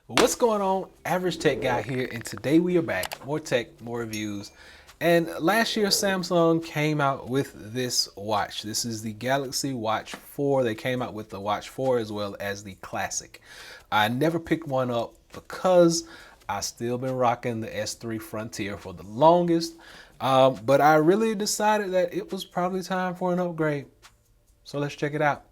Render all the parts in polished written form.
What's going on? Average Tech Guy here, and today we are back. More tech, more reviews. And last year, Samsung came out with this watch. This is the Galaxy Watch 4. They came out with the Watch 4 as well as the Classic. I never picked one up because I still been rocking the S3 Frontier for the longest. But I really decided that it was probably time for an upgrade. So let's check it out.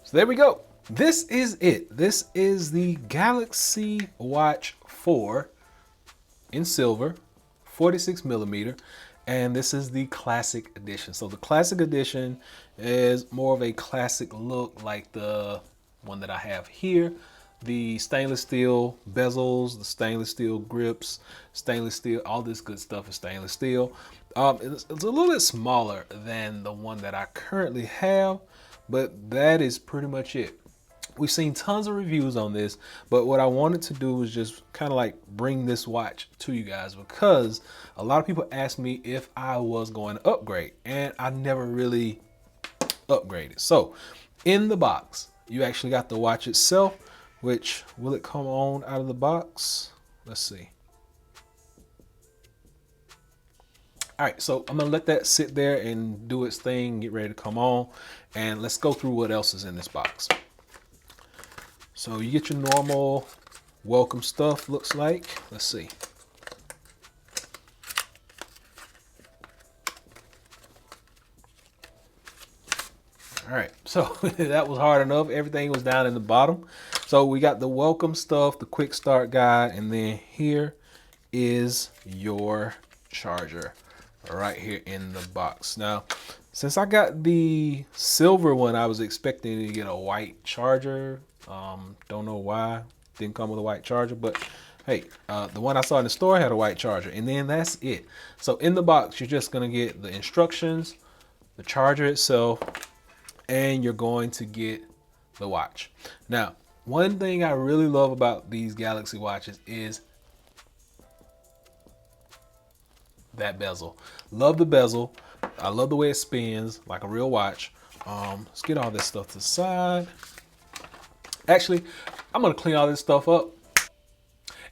So there we go. This is it. This is the Galaxy Watch 4 in silver, 46 millimeter, and this is the classic edition. So the classic edition is more of a classic look like the one that I have here. The stainless steel bezels, the stainless steel grips, stainless steel, all this good stuff is stainless steel. It's a little bit smaller than the one that I currently have, but that is pretty much it. We've seen tons of reviews on this, but what I wanted to do was just kind of like bring this watch to you guys because a lot of people asked me if I was going to upgrade, and I never really upgraded. So in the box, you actually got the watch itself, which will it come on out of the box? Let's see. All right, so I'm gonna let that sit there and do its thing, get ready to come on, and let's go through what else is in this box. So you get your normal welcome stuff, looks like. Let's see. All right, so that was hard enough. Everything was down in the bottom. So we got the welcome stuff, the quick start guide, and then here is your charger right here in the box. Now, since I got the silver one, I was expecting to get a white charger. Don't know why didn't come with a white charger, but hey, the one I saw in the store had a white charger, and then that's it. So in the box, you're just gonna get the instructions, the charger itself, and you're going to get the watch. Now, one thing I really love about these Galaxy watches is that bezel. Love the bezel. I love the way it spins like a real watch. Let's get all this stuff to the side. Actually, I'm gonna clean all this stuff up.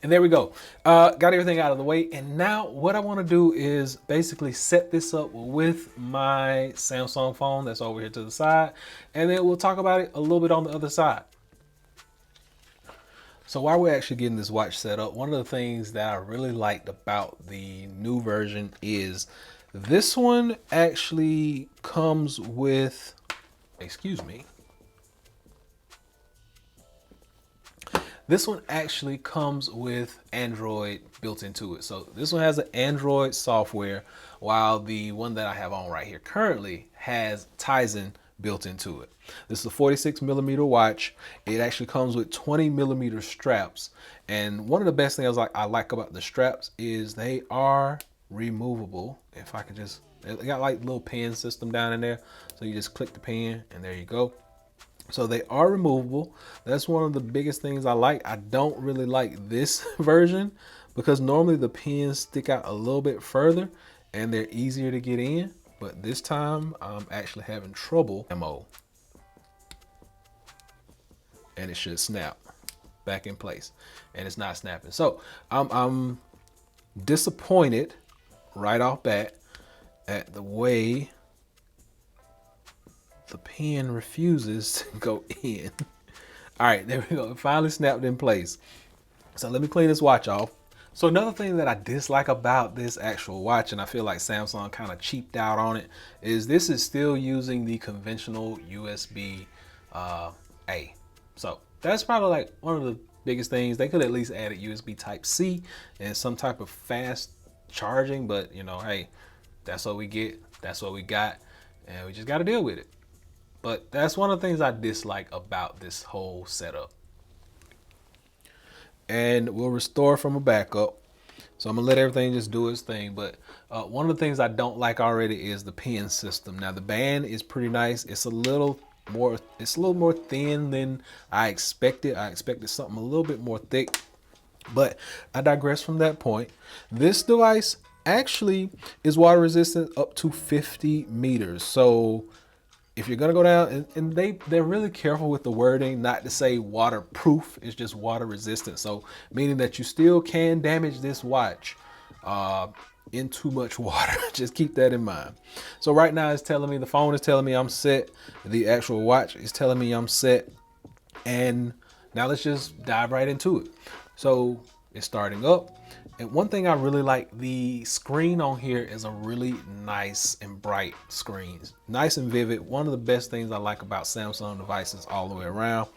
And there we go. Got everything out of the way. And now what I want to do is basically set this up with my Samsung phone that's over here to the side. And then we'll talk about it a little bit on the other side. So while we're actually getting this watch set up, one of the things that I really liked about the new version is this one actually comes with, excuse me. This one actually comes with Android built into it. So this one has an Android software, while the one that I have on right here currently has Tizen built into it. This is a 46 millimeter watch. It actually comes with 20 millimeter straps. And one of the best things I like about the straps is they are removable. If I can just, they got like little pin system down in there. So you just click the pin and there you go. So they are removable. That's one of the biggest things I like. I don't really like this version because normally the pins stick out a little bit further and they're easier to get in. But this time I'm actually having trouble. And it should snap back in place, and it's not snapping. So I'm disappointed right off bat at the way the pin refuses to go in. All right, there we go. It finally snapped in place. So let me clean this watch off. So another thing that I dislike about this actual watch, and I feel like Samsung kind of cheaped out on it, is this is still using the conventional USB A. So that's probably like one of the biggest things. They could at least add a USB type C and some type of fast charging, but you know, hey, that's what we get. That's what we got, and we just got to deal with it. But that's one of the things I dislike about this whole setup. And we'll restore from a backup. So I'm gonna let everything just do its thing. But one of the things I don't like already is the pin system. Now the band is pretty nice. It's a little more thin than I expected. I expected something a little bit more thick. But I digress from that point. This device actually is water resistant up to 50 meters. So if you're gonna go down, and they're really careful with the wording, not to say waterproof, it's just water resistant. So meaning that you still can damage this watch in too much water. Just keep that in mind. So right now it's telling me, the phone is telling me I'm set. The actual watch is telling me I'm set. And now let's just dive right into it. So it's starting up. And one thing I really like, the screen on here is a really nice and bright screen. Nice and vivid. One of the best things I like about Samsung devices all the way around.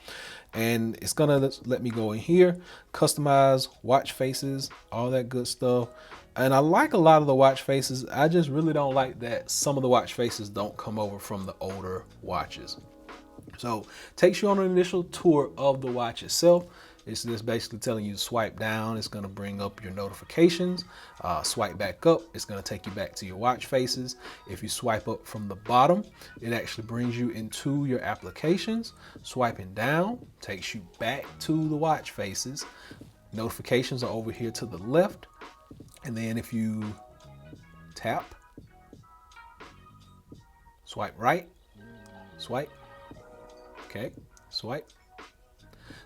And it's gonna let me go in here, customize watch faces, all that good stuff. And I like a lot of the watch faces. I just really don't like that some of the watch faces don't come over from the older watches. So takes you on an initial tour of the watch itself. It's just basically telling you to swipe down. It's going to bring up your notifications. Swipe back up. It's going to take you back to your watch faces. If you swipe up from the bottom, it actually brings you into your applications. Swiping down takes you back to the watch faces. Notifications are over here to the left. And then if you tap, swipe right, swipe, okay, swipe.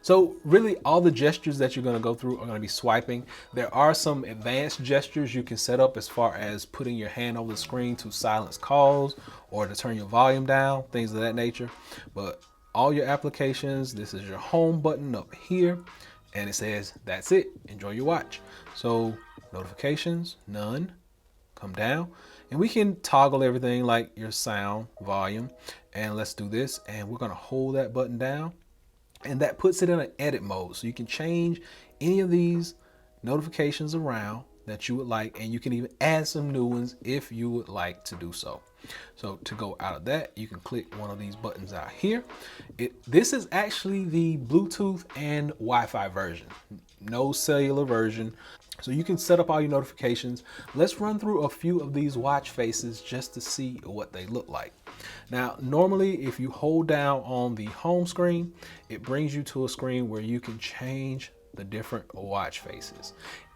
So really all the gestures that you're going to go through are going to be swiping. There are some advanced gestures you can set up as far as putting your hand over the screen to silence calls or to turn your volume down, things of that nature. But all your applications, this is your home button up here, and it says, that's it, enjoy your watch. So notifications, none, come down, and we can toggle everything like your sound, volume, and let's do this. And we're going to hold that button down. And that puts it in an edit mode. So you can change any of these notifications around that you would like, and you can even add some new ones if you would like to do so. So to go out of that, you can click one of these buttons out here. This is actually the Bluetooth and Wi-Fi version, no cellular version. So you can set up all your notifications. Let's run through a few of these watch faces just to see what they look like. Now, normally if you hold down on the home screen, it brings you to a screen where you can change the different watch faces.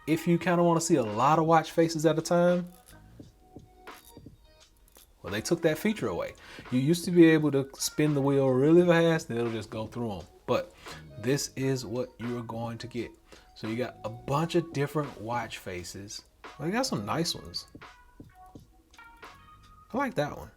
If you kind of want to see a lot of watch faces at a time, well, they took that feature away. You used to be able to spin the wheel really fast and it'll just go through them. But this is what you're going to get. So you got a bunch of different watch faces. Well, you got some nice ones. I like that one.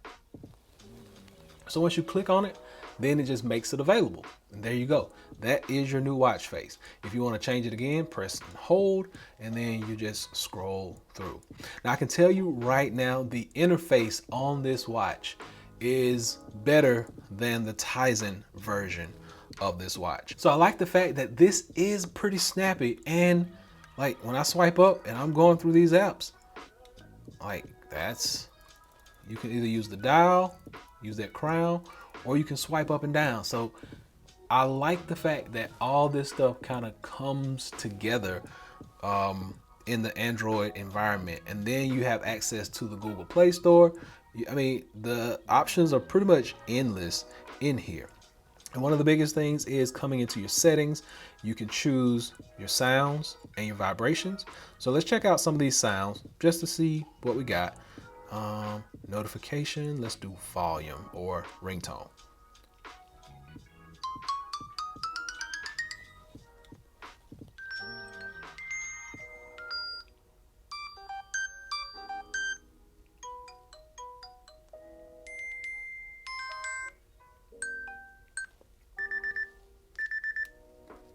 So once you click on it, then it just makes it available. And there you go. That is your new watch face. If you want to change it again, press and hold, and then you just scroll through. Now I can tell you right now, the interface on this watch is better than the Tizen version of this watch. So I like the fact that this is pretty snappy, and like when I swipe up and I'm going through these apps, like you can either use the dial, use that crown, or you can swipe up and down. So I like the fact that all this stuff kind of comes together in the Android environment, and then you have access to the Google Play Store. I mean, the options are pretty much endless in here. And one of the biggest things is coming into your settings. You can choose your sounds and your vibrations. So let's check out some of these sounds just to see what we got. Notification, let's do volume or ringtone.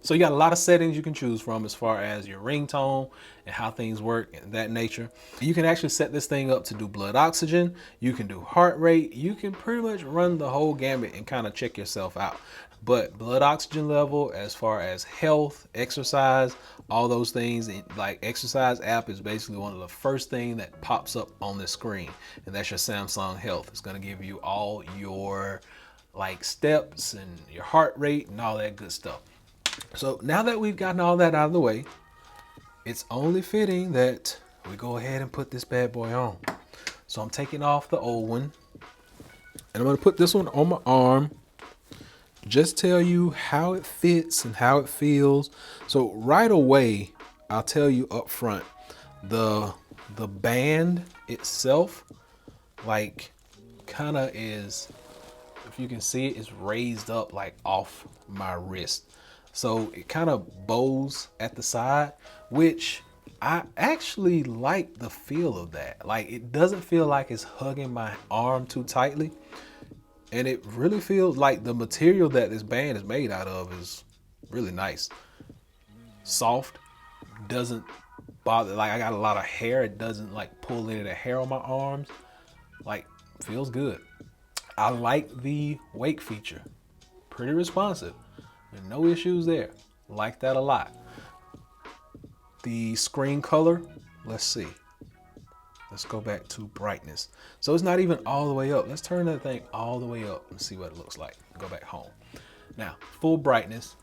So you got a lot of settings you can choose from as far as your ringtone and how things work and that nature. You can actually set this thing up to do blood oxygen. You can do heart rate. You can pretty much run the whole gamut and kind of check yourself out. But blood oxygen level, as far as health, exercise, all those things, like exercise app is basically one of the first things that pops up on the screen. And that's your Samsung Health. It's going to give you all your like steps and your heart rate and all that good stuff. So now that we've gotten all that out of the way, it's only fitting that we go ahead and put this bad boy on. So I'm taking off the old one and I'm going to put this one on my arm. Just tell you how it fits and how it feels. So right away, I'll tell you up front, the The band itself, like, kind of is, if you can see it, is raised up like off my wrist. So it kind of bows at the side, which I actually like the feel of that. Like, it doesn't feel like it's hugging my arm too tightly. And it really feels like the material that this band is made out of is really nice. Soft, doesn't bother, like I got a lot of hair, it doesn't like pull any of the hair on my arms. Like, feels good. I like the wake feature. Pretty responsive. No issues there. Like that a lot. The screen color, let's see. Let's go back to brightness. So it's not even all the way up. Let's turn that thing all the way up and see what it looks like. Go back home. Now, full brightness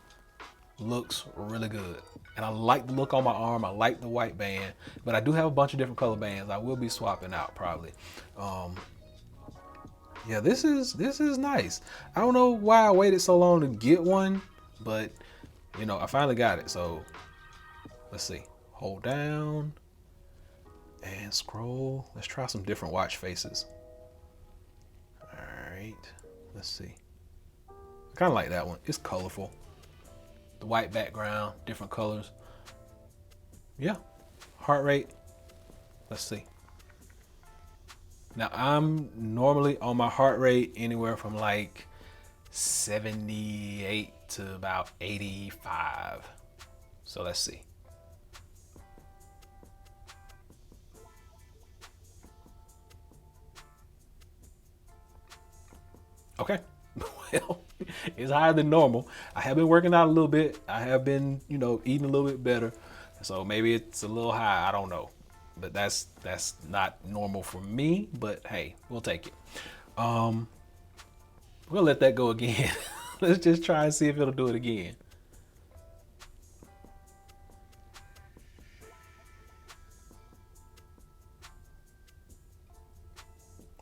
looks really good. And I like the look on my arm. I like the white band, but I do have a bunch of different color bands. I will be swapping out probably. Yeah, this is nice. I don't know why I waited so long to get one, but you know, I finally got it. So let's see. Hold down and scroll. Let's try some different watch faces. All right, let's see. I kind of like that one. It's colorful. The white background, different colors. Yeah, heart rate. Let's see. Now, I'm normally on my heart rate anywhere from like 78 to about 85. So let's see. Okay. Well, it's higher than normal. I have been working out a little bit. I have been, you know, eating a little bit better. So maybe it's a little high. I don't know. But that's not normal for me, but hey, we'll take it. We'll let that go again. Let's just try and see if it'll do it again.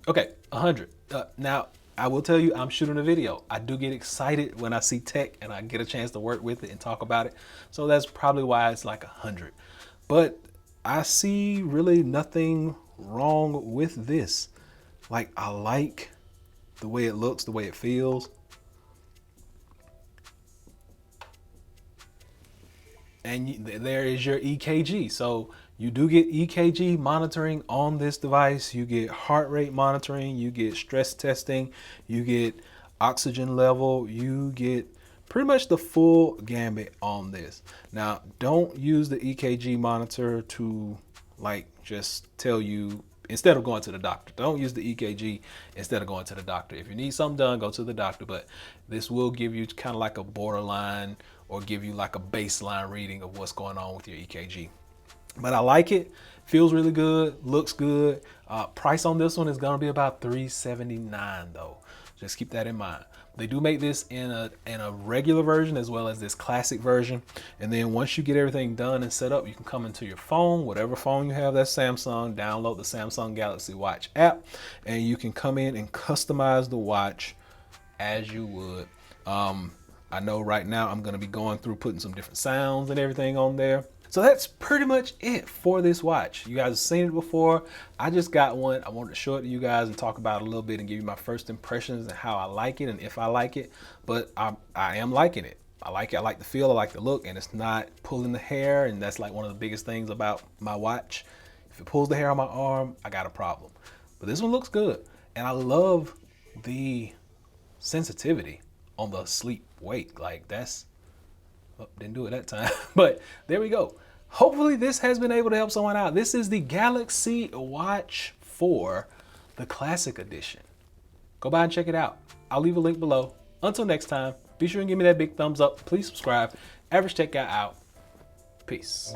Okay, 100. Now, I will tell you, I'm shooting a video. I do get excited when I see tech and I get a chance to work with it and talk about it. So that's probably why it's like 100. But I see really nothing wrong with this. Like, I like the way it looks, the way it feels. And there is your EKG. So you do get EKG monitoring on this device. You get heart rate monitoring. You get stress testing. You get oxygen level. You get pretty much the full gambit on this. Now, don't use the EKG monitor to like just tell you, instead of going to the doctor. Don't use the EKG instead of going to the doctor. If you need something done, go to the doctor. But this will give you kind of like a borderline or give you like a baseline reading of what's going on with your EKG. But I like it. Feels really good. Looks good. Price on this one is going to be about $379 though. Just keep that in mind. They do make this in a regular version as well as this classic version. And then once you get everything done and set up, you can come into your phone, whatever phone you have that's Samsung, download the Samsung Galaxy Watch app, and you can come in and customize the watch as you would. I know right now I'm going to be going through putting some different sounds and everything on there. So that's pretty much it for this watch. You guys have seen it before. I just got one. I wanted to show it to you guys and talk about it a little bit and give you my first impressions and how I like it and if I like it. But I am liking it. I like it. I like the feel. I like the look, and it's not pulling the hair. And that's like one of the biggest things about my watch. If it pulls the hair on my arm, I got a problem. But this one looks good. And I love the sensitivity on the sleep wake. Like that's, oh, didn't do it that time. But there we go. Hopefully this has been able to help someone out. This is the Galaxy Watch 4, the Classic Edition. Go by and check it out. I'll leave a link below. Until next time, be sure and give me that big thumbs up. Please subscribe. Average Tech Guy out. Peace.